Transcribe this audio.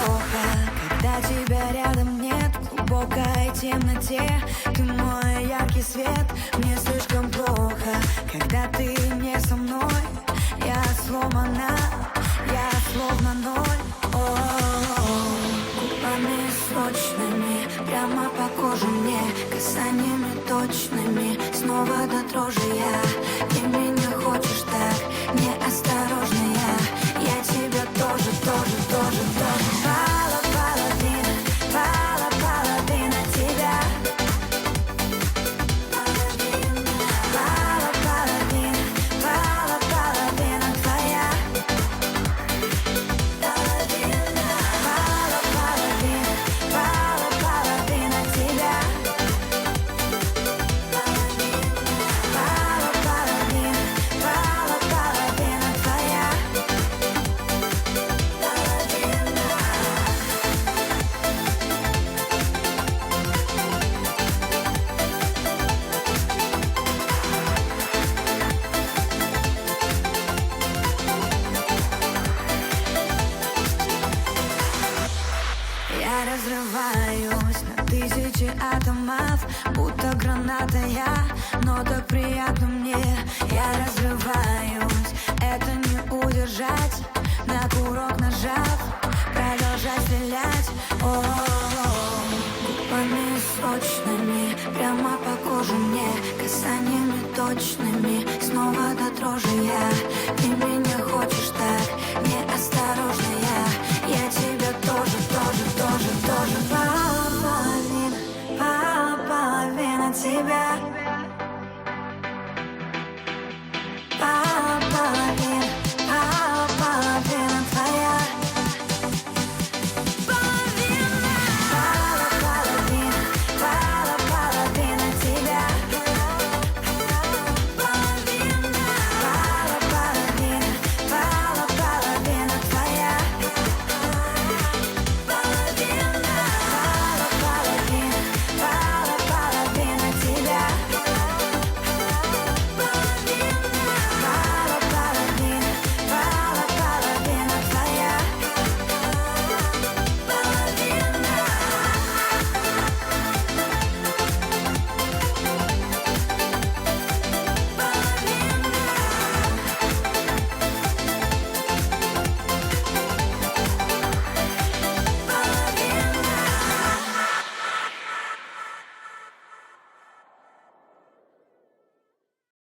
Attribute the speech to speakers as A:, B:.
A: плохо, когда тебя рядом нет. В глубокой темноте ты мой яркий свет. Мне слишком плохо, когда ты не со мной. Я сломана, я словно ноль. Губами сочными, прямо по коже мне, касаниями точными, снова до дрожи я. Ты меня хочешь так неосторожно, я тебя тоже, тоже, тоже, тоже. Половина, половина тебя. Половина твоя. Половина тебя. Половина твоя. Я разрываюсь на тысячи атомов, будто граната я, но так приятно мне. Я разрываюсь, это не удержать, на курок нажав, продолжать стрелять. Губами сочными, прямо по коже мне, касаниями точными, снова до дрожи я. Ты меня хочешь так неосторожно, я тебя тоже, тоже, тоже, тоже. Половина тебя.